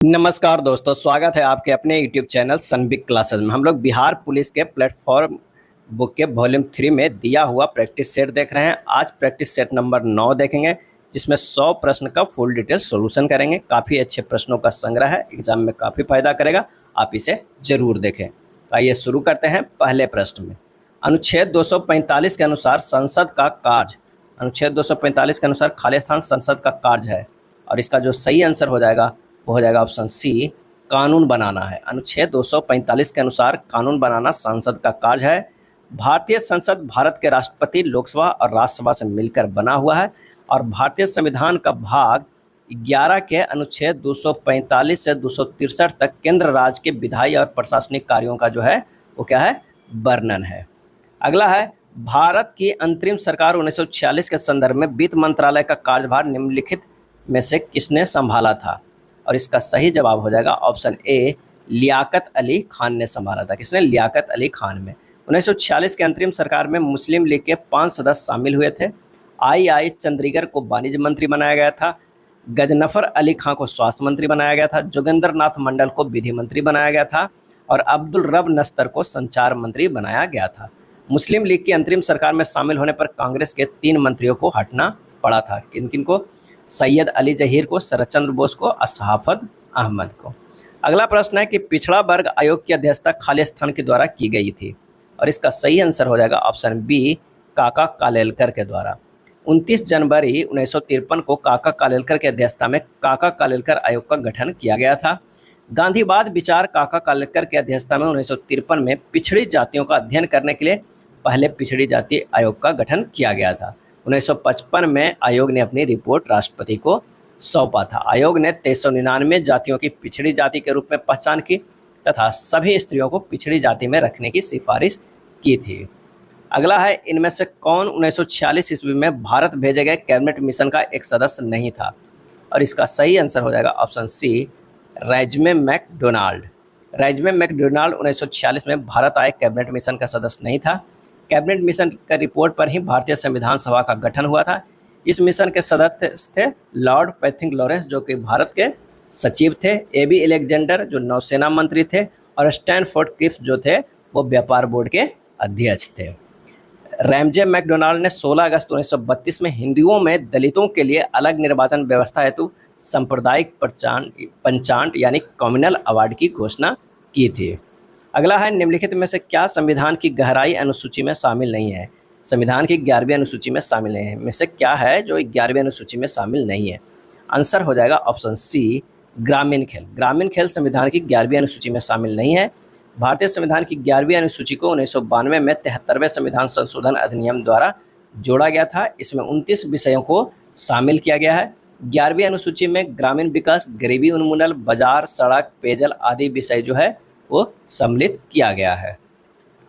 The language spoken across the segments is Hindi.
नमस्कार दोस्तों, स्वागत है आपके अपने यूट्यूब चैनल सनबिग क्लासेस में। हम लोग बिहार पुलिस के प्लेटफॉर्म बुक के वॉल्यूम 3 में दिया हुआ प्रैक्टिस सेट देख रहे हैं। आज प्रैक्टिस सेट नंबर 9 देखेंगे, जिसमें 100 प्रश्न का फुल डिटेल सॉल्यूशन करेंगे। काफ़ी अच्छे प्रश्नों का संग्रह है, एग्जाम में काफ़ी फायदा करेगा, आप इसे जरूर देखें। तो आइए शुरू करते हैं पहले प्रश्न में। अनुच्छेद 245 के अनुसार संसद का कार्य, अनुच्छेद 245 के अनुसार खालिस्तान संसद का कार्य है, और इसका जो सही आंसर हो जाएगा वो हो जाएगा ऑप्शन सी, कानून बनाना है। अनुच्छेद 245 के अनुसार कानून बनाना संसद का कार्य है। भारतीय संसद भारत के राष्ट्रपति, लोकसभा और राज्यसभा से मिलकर बना हुआ है, और भारतीय संविधान का भाग 11 के अनुच्छेद 245 से 263 तक केंद्र राज्य के विधायी और प्रशासनिक कार्यों का जो है वो क्या है, वर्णन है। अगला है, भारत की अंतरिम सरकार 1946 के संदर्भ में वित्त मंत्रालय का कार्यभार निम्नलिखित में से किसने संभाला था, और इसका सही जवाब हो जाएगा ऑप्शन ए, लियाकत अली खान ने संभाला था। किसने? लियाकत अली खान में। 1946 के अंतरिम सरकार में मुस्लिम लीग के 5 सदस्य शामिल हुए थे। आई चंद्रीगर को वाणिज्य मंत्री बनाया गया था, गजनफर अली खां को स्वास्थ्य मंत्री बनाया गया था, जोगेंद्र नाथ मंडल को विधि मंत्री बनाया गया था, और अब्दुल रब नस्तर को संचार मंत्री बनाया गया था। मुस्लिम लीग की अंतरिम सरकार में शामिल होने पर कांग्रेस के 3 मंत्रियों को हटना पड़ा था। किन किन को? सैयद अली जहीर को, शरद चंद्र बोस को, असहाफत अहमद को। अगला प्रश्न है कि पिछड़ा वर्ग आयोग की अध्यक्षता खालिस्तान के द्वारा की गई थी, और इसका सही आंसर हो जाएगा ऑप्शन बी, काका कालेलकर के द्वारा। 29 जनवरी 1953 को काका कालेलकर की अध्यक्षता में काका कालेलकर आयोग का गठन किया गया था। गांधीवाद विचार काका कालेलकर की अध्यक्षता में 1953 में पिछड़ी जातियों का अध्ययन करने के लिए पहले पिछड़ी जाति आयोग का गठन किया गया था। 1955 में आयोग ने अपनी रिपोर्ट राष्ट्रपति को सौंपा था। आयोग ने 399 जातियों की पिछड़ी जाति के रूप में पहचान की तथा सभी स्त्रियों को पिछड़ी जाति में रखने की सिफारिश की थी। अगला है, इनमें से कौन 1946 ईस्वी में भारत भेजे गए कैबिनेट मिशन का एक सदस्य नहीं था, और इसका सही आंसर हो जाएगा ऑप्शन सी, रेजमे मैकडोनाल्ड। रेजमे मैकडोनाल्ड 1946 में भारत आए कैबिनेट मिशन का सदस्य नहीं था। कैबिनेट मिशन का रिपोर्ट पर ही भारतीय संविधान सभा का गठन हुआ था। इस मिशन के सदस्य थे लॉर्ड पैथिंग लॉरेंस, जो कि भारत के सचिव थे, एबी अलेक्जेंडर जो नौसेना मंत्री थे, और स्टैनफोर्ड क्लिफ्स जो थे वो व्यापार बोर्ड के अध्यक्ष थे। रैमजे मैकडोनाल्ड ने 16 अगस्त 1932 में हिंदुओं में दलितों के लिए अलग निर्वाचन व्यवस्था हेतु सांप्रदायिक पंचांट यानी कम्युनल अवार्ड की घोषणा की थी। अगला है, निम्नलिखित में से क्या संविधान की गहराई अनुसूची में शामिल नहीं है? संविधान की 11वीं अनुसूची में शामिल नहीं है, में से क्या है जो 11वीं अनुसूची में शामिल नहीं है? आंसर हो जाएगा ऑप्शन सी, ग्रामीण खेल। ग्रामीण खेल संविधान की 11वीं अनुसूची में शामिल नहीं है। भारतीय संविधान की 11वीं अनुसूची को 1992 में 73वें संविधान संशोधन अधिनियम द्वारा जोड़ा गया था। इसमें 29 विषयों को शामिल किया गया है। 11वीं अनुसूची में ग्रामीण विकास, गरीबी उन्मूलन, बाजार, सड़क, पेयजल आदि विषय जो है वो सम्मिलित किया गया है।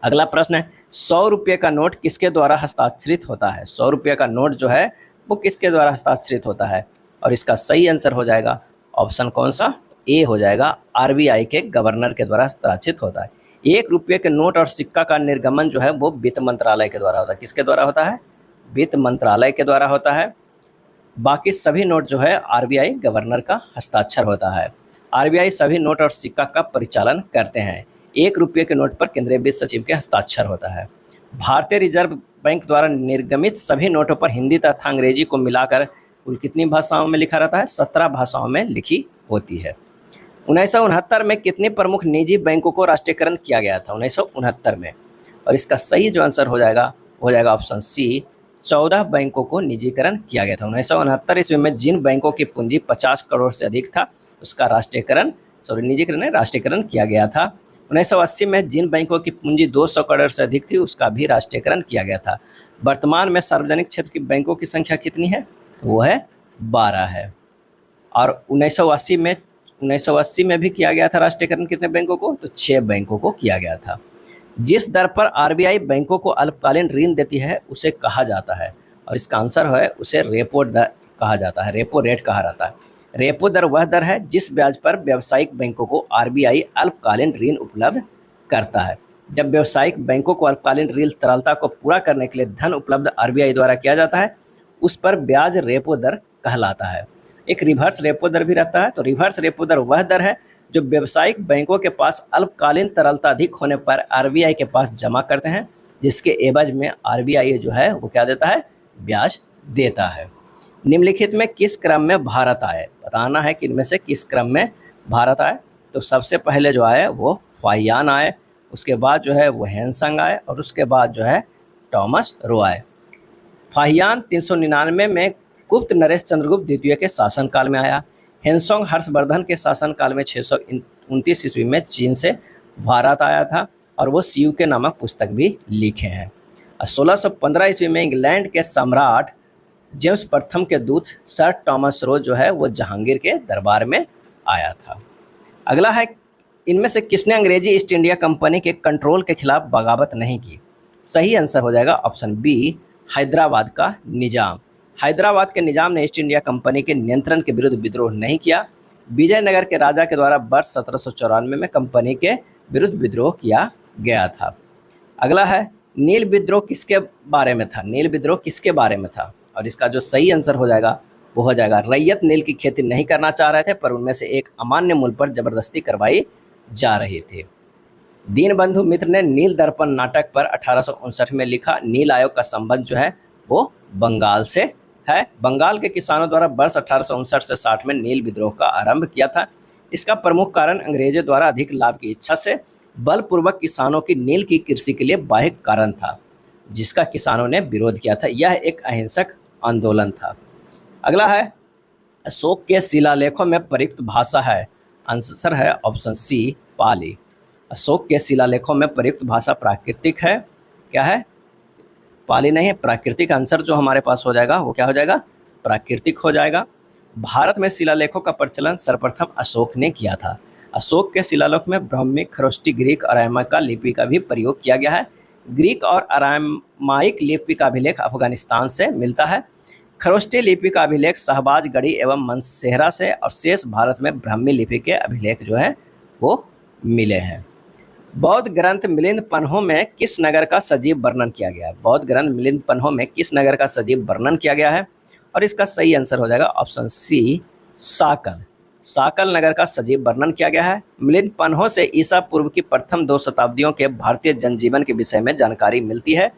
अगला प्रश्न है, 100 रुपये का नोट किसके द्वारा हस्ताक्षरित होता है? 100 रुपये का नोट जो है वो किसके द्वारा हस्ताक्षरित होता है, और इसका सही आंसर हो जाएगा ऑप्शन कौन सा, ए हो जाएगा, आरबीआई के गवर्नर के द्वारा हस्ताक्षरित होता है। 1 रुपये के नोट और सिक्का का निर्गमन जो है वो वित्त मंत्रालय के द्वारा होता है। किसके द्वारा होता है? वित्त मंत्रालय के द्वारा होता है। बाकी सभी नोट जो है आरबीआई गवर्नर का हस्ताक्षर होता है। आरबीआई सभी नोट और सिक्का का परिचालन करते हैं। 1 रुपये के नोट पर केंद्रीय वित्त सचिव के हस्ताक्षर होता है। भारतीय रिजर्व बैंक द्वारा निर्गमित सभी नोटों पर हिंदी तथा अंग्रेजी को मिलाकर कुल कितनी भाषाओं में लिखा रहता है? 17 भाषाओं में लिखी होती है। 1969 में कितने प्रमुख निजी बैंकों को राष्ट्रीयकरण किया गया था? 1969 में, और इसका सही जो आंसर हो जाएगा ऑप्शन सी, 14 बैंकों को निजीकरण किया गया था। 1969 ईस्वी में जिन बैंकों की पूंजी 50 करोड़ से अधिक था उसका राष्ट्रीयकरण किया गया था। 1980 में जिन बैंकों की पूंजी 200 करोड़ से अधिक थी उसका भी राष्ट्रीयकरण किया गया था। वर्तमान में सार्वजनिक क्षेत्र की बैंकों की संख्या कितनी है? वो है 12 है। और 1980 में भी किया गया था राष्ट्रीयकरण कितने बैंकों को? तो 6 बैंकों को किया गया था। जिस दर पर आरबीआई बैंकों को अल्पकालीन ऋण देती है उसे कहा जाता है, और इसका आंसर है उसे रेपो दर कहा जाता है, रेपो रेट कहा जाता है। रेपो दर वह दर है जिस ब्याज पर व्यावसायिक बैंकों को आरबीआई अल्पकालीन ऋण उपलब्ध करता है। जब व्यावसायिक बैंकों को अल्पकालीन ऋण तरलता को पूरा करने के लिए धन उपलब्ध आरबीआई द्वारा किया जाता है, उस पर ब्याज रेपो दर कहलाता है। एक रिवर्स रेपो दर भी रहता है। तो रिवर्स रेपो दर वह दर है जो व्यावसायिक बैंकों के पास अल्पकालीन तरलता अधिक होने पर आरबीआई के पास जमा करते हैं, जिसके एवज में आरबीआई जो है वो क्या देता है, ब्याज देता है। निम्नलिखित में किस क्रम में भारत आए, बताना है कि इनमें से किस क्रम में भारत आए। तो सबसे पहले जो आए वो फाहियान आए, उसके बाद जो है वो हेनसंग आए और उसके बाद जो है थॉमस रो आए। फाहियान 399 में गुप्त नरेश चंद्रगुप्त द्वितीय के शासनकाल में आया। हेनसोंग हर्षवर्धन के शासनकाल में 629 ईस्वी में चीन से भारत आया था और वो सीयू के नामक पुस्तक भी लिखे हैं। 1615 ईस्वी में इंग्लैंड के सम्राट जेम्स प्रथम के दूत सर थॉमस रो जो है वो जहांगीर के दरबार में आया था। अगला है, इनमें से किसने अंग्रेजी ईस्ट इंडिया कंपनी के कंट्रोल के खिलाफ बगावत नहीं की। सही आंसर हो जाएगा ऑप्शन बी, हैदराबाद का निजाम। हैदराबाद के निजाम ने ईस्ट इंडिया कंपनी के नियंत्रण के विरुद्ध विद्रोह नहीं किया। विजयनगर के राजा के द्वारा वर्ष 1794 में कंपनी के विरुद्ध विद्रोह किया गया था। अगला है, नील विद्रोह किसके बारे में था, नील विद्रोह किसके बारे में था, और इसका जो सही आंसर हो जाएगा वो हो जाएगा रैयत नील की खेती नहीं करना चाह रहे थे, पर उनमें से एक अमान्य मूल्य पर जबरदस्ती करवाई जा रही थी। दीनबंधु मित्र ने नील दर्पण नाटक पर 1859 में लिखा। नील आयोग का संबंध जो है वो बंगाल से है। बंगाल के किसानों द्वारा वर्ष 1859 से 60 में नील विद्रोह का आरंभ किया था। इसका प्रमुख कारण अंग्रेजों द्वारा अधिक लाभ की इच्छा से बलपूर्वक किसानों की नील की कृषि के लिए बाह्य कारण था, जिसका किसानों ने विरोध किया था। यह एक अहिंसक आंदोलन था। अगला है, अशोक के शिलालेखों में प्रयुक्त भाषा है। आंसर है ऑप्शन सी, पाली। अशोक के शिलालेखों में प्रयुक्त भाषा प्राकृतिक है। क्या है, पाली नहीं है, प्राकृतिक। आंसर जो हमारे पास हो जाएगा वो क्या हो जाएगा, प्राकृतिक हो जाएगा। भारत में शिलालेखों का प्रचलन सर्वप्रथम अशोक ने किया था। अशोक के शिलालेख में ब्राह्मी, खरोष्टी, ग्रीक और अरामाइक लिपि का भी प्रयोग किया गया है। ग्रीक और अरामाइक लिपि का अभिलेख अफगानिस्तान से मिलता है। खरोष्टी लिपि का अभिलेख शहबाज गढ़ी एवं मनसेहरा से, और शेष भारत में ब्राह्मी लिपि के अभिलेख जो है वो मिले हैं। बौद्ध ग्रंथ मिलिंद पन्हों में किस नगर का सजीव वर्णन किया गया है। बौद्ध ग्रंथ मिलिंद पन्हों में किस नगर का सजीव वर्णन किया गया है, और इसका सही आंसर हो जाएगा ऑप्शन सी, साकल। साकल नगर का सजीव वर्णन किया गया है। मिलिंद पन्हों से ईसा पूर्व की प्रथम 2 शताब्दियों के भारतीय जनजीवन के विषय में जानकारी मिलती है।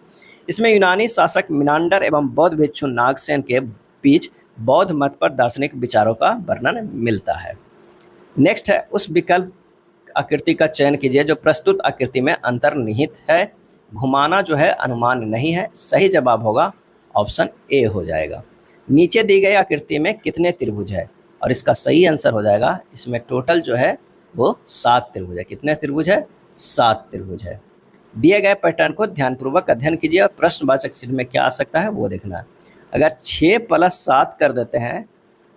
इसमें यूनानी शासक मिनांडर एवं बौद्ध भिक्षु नागसेन के बीच बौद्ध मत पर दार्शनिक विचारों का वर्णन मिलता है। नेक्स्ट है, उस विकल्प आकृति का चयन कीजिए जो प्रस्तुत आकृति में अंतर्निहित है। घुमाना जो है अनुमान नहीं है। सही जवाब होगा ऑप्शन ए हो जाएगा। नीचे दी गई आकृति में कितने त्रिभुज है, और इसका सही आंसर हो जाएगा, इसमें टोटल जो है वो 7 त्रिभुज है। कितने त्रिभुज है, 7 त्रिभुज है। दिए गए पैटर्न को ध्यानपूर्वक अध्ययन कीजिए और प्रश्नवाचक चिन्ह में क्या आ सकता है वो देखना है। अगर 6 + 7 कर देते हैं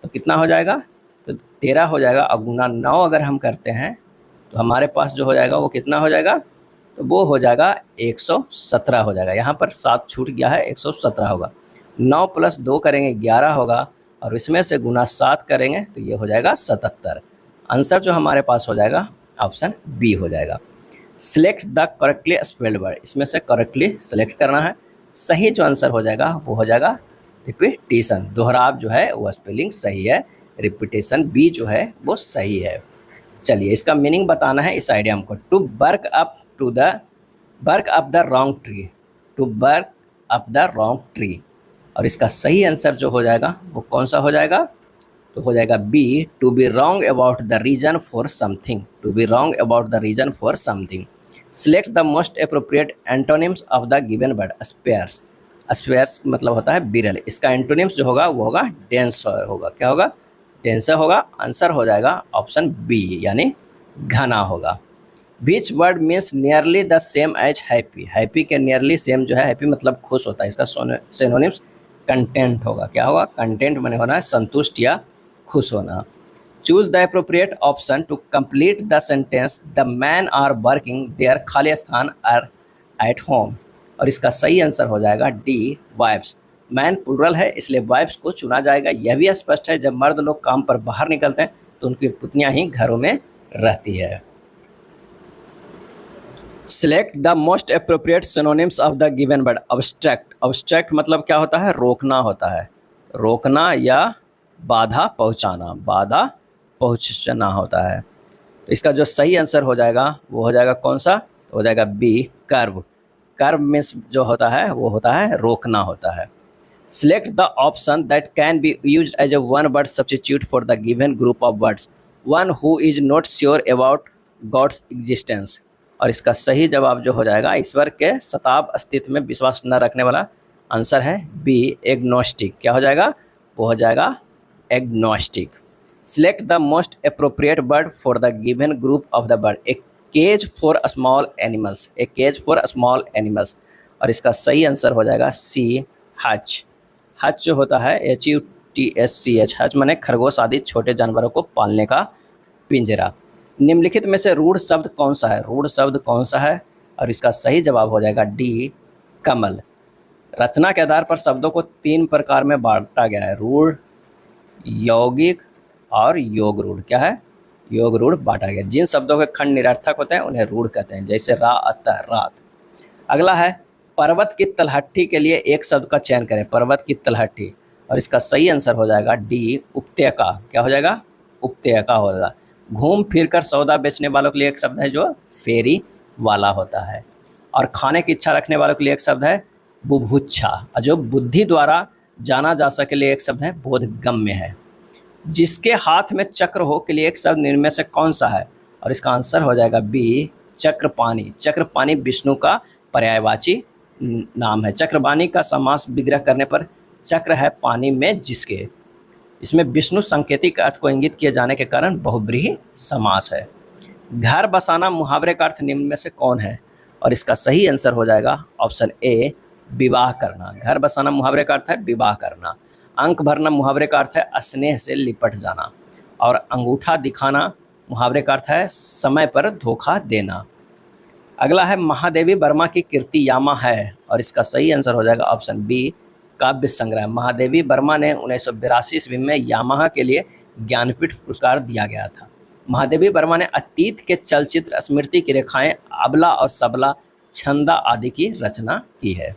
तो कितना हो जाएगा, तो 13 हो जाएगा। और गुना 9 अगर हम करते हैं तो हमारे पास जो हो जाएगा वो कितना हो जाएगा, तो वो हो जाएगा 117 हो जाएगा। यहाँ पर 7 छूट गया है, 117 होगा। 9 + 2 करेंगे 11 होगा, और इसमें से गुना 7 करेंगे तो ये हो जाएगा 77। आंसर जो हमारे पास हो जाएगा ऑप्शन बी हो जाएगा। Select the correctly spelled word, इसमें से करेक्टली सेलेक्ट करना है। सही जो आंसर हो जाएगा वो हो जाएगा रिपीटेशन, दोहराव जो है वो स्पेलिंग सही है। रिपीटेशन बी जो है वो सही है। चलिए इसका मीनिंग बताना है इस आइडिया को। To work up the wrong tree, to work up the wrong tree, और इसका सही आंसर जो हो जाएगा वो कौन सा हो जाएगा, तो हो जाएगा B, to be wrong about the reason for something, to be wrong about the reason for something. Select the most appropriate antonyms of the given word. Spares, spares मतलब होता है बिरल। इसका एंटोनिम्स जो होगा वो होगा डेंसर होगा। क्या होगा, डेंसर होगा। आंसर हो जाएगा ऑप्शन बी यानी घना होगा। Which word means nearly the same as happy, happy के नियरली सेम जो है, हैप्पी मतलब खुश होता है, इसका सिनोनिम्स कंटेंट होगा। क्या होगा, कंटेंट माने होना है संतुष्ट या खुश होना। Choose the appropriate option to complete the sentence the man are working there, खाली स्थान आर एट होम, और इसका सही आंसर हो जाएगा डी, वाइफ्स। मैन प्लूरल है इसलिए वाइफ्स को चुना जाएगा। यह भी स्पष्ट है जब मर्द लोग काम पर बाहर निकलते हैं तो उनकी पुतलियां ही घरों में रहती है। Select the most appropriate synonyms of the given word. Abstract, abstract मतलब क्या होता है, रोकना होता है, रोकना या बाधा पहुंचाना, बाधा पहुंचना होता है। तो इसका जो सही आंसर हो जाएगा वो हो जाएगा कौन सा, हो जाएगा बी, कर्व। कर्व मीन्स जो होता है वो होता है रोकना होता है। Select the option that can be used as a one word substitute for the given group of words, one who is not sure about God's existence. और इसका सही जवाब जो हो जाएगा, ईश्वर के सताब अस्तित्व में विश्वास न रखने वाला, आंसर है बी, एग्नोस्टिक। क्या हो जाएगा, वो हो जाएगा agnostic. Select the most appropriate word for the given group of the bird, a cage for small animals, a cage for small animals. और इसका सही आंसर हो जाएगा सी, हच। हच जो होता है HUTSCH, हच माने खरगोश आदि छोटे जानवरों को पालने का पिंजरा। निम्नलिखित में से रूढ़ शब्द कौन सा है, रूढ़ शब्द कौन सा है, और इसका सही जवाब हो जाएगा डी, कमल। रचना के आधार पर शब्दों को 3 प्रकार में बांटा गया है, रूढ़, यौगिक और योग रूढ़। क्या है, योग रूढ़ बांटा गया। जिन शब्दों के खंड निरर्थक होते हैं उन्हें रूढ़ कहते हैं, जैसे रा, अतः, रात। अगला है पर्वत की तलहटी के लिए एक शब्द का चयन करें, पर्वत की तलहटी। और इसका सही आंसर हो जाएगा डी, उपत्यका। क्या हो जाएगा, उपत्यका होगा। घूम फिर कर सौदा बेचने वालों के लिए एक शब्द है जो फेरी वाला होता है। और खाने की इच्छा रखने वालों के लिए एक शब्द है बुभुक्षा। और जो बुद्धि द्वारा जाना जा सके लिए एक शब्द है बोधगम्य है। जिसके हाथ में चक्र हो के लिए एक शब्द निम्न में से कौन सा है, और इसका आंसर हो जाएगा बी, चक्रपाणी। चक्रपाणी विष्णु का पर्यायवाची नाम है। चक्रपाणी का समास विग्रह करने पर चक्र है पानी में जिसके, इसमें विष्णु सांकेतिक अर्थ को इंगित किए जाने के कारण बहुब्रीहि समास है। घर बसाना मुहावरे का अर्थ निम्न में से कौन है, और इसका सही आंसर हो जाएगा ऑप्शन ए, विवाह करना। घर बसाना मुहावरे का अर्थ है विवाह करना। अंक भरना मुहावरे का अर्थ है स्नेह से लिपट जाना। और अंगूठा दिखाना मुहावरे का अर्थ है समय पर धोखा देना। अगला है महादेवी वर्मा की कीर्ति यामा है, और इसका सही आंसर हो जाएगा ऑप्शन बी, काव्य संग्रह। महादेवी वर्मा ने 1982 ईस्वी में यामाहा के लिए ज्ञानपीठ पुरस्कार दिया गया था। महादेवी वर्मा ने अतीत के चलचित्र स्मृति की रेखाएं, अबला और सबला, छंदा आदि की रचना की है।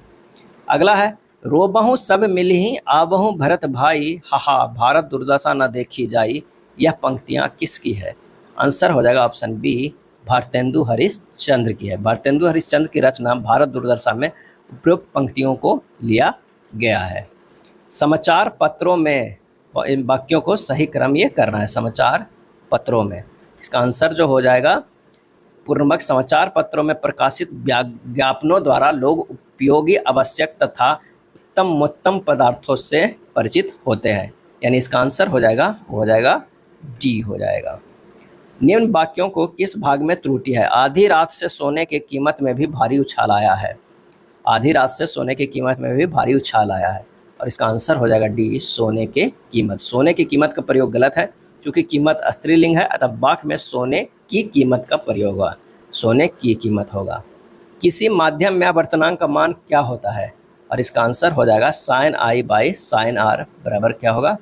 अगला है रोबहु सब मिलहि आबहु भरत भाई, हाहा भारत दुर्दशा न देखी जाई, यह पंक्तियां किसकी है। आंसर हो जाएगा ऑप्शन बी, भारतेंदु हरिश्चंद्र की है। भारतेंदु हरिश्चंद्र की रचना भारत दुर्दशा में उपयुक्त पंक्तियों को लिया गया है। समाचार पत्रों में इन वाक्यों को सही क्रम ये करना है, समाचार पत्रों में। इसका आंसर जो हो जाएगा पूर्वक, समाचार पत्रों में प्रकाशित विज्ञापनों द्वारा लोग उपयोगी, आवश्यक तथा उत्तम पदार्थों से परिचित होते हैं। यानी इसका आंसर हो जाएगा डी हो जाएगा। निम्न वाक्यों को किस भाग में त्रुटि है। आधी रात से सोने की कीमत में भी भारी उछाल आया है। आधी रात से सोने की कीमत में भी भारी उछाल आया है, और इसका आंसर हो जाएगा डी, सोने के कीमत। सोने की कीमत का प्रयोग गलत है, क्योंकि कीमत स्त्रीलिंग है, अतः वाक्य में सोने की कीमत का प्रयोग होगा, सोने की कीमत होगा। किसी माध्यम में वर्तनांक का मान क्या होता है, और इसका आंसर हो जाएगा sine i by sine r बराबर क्या होगा,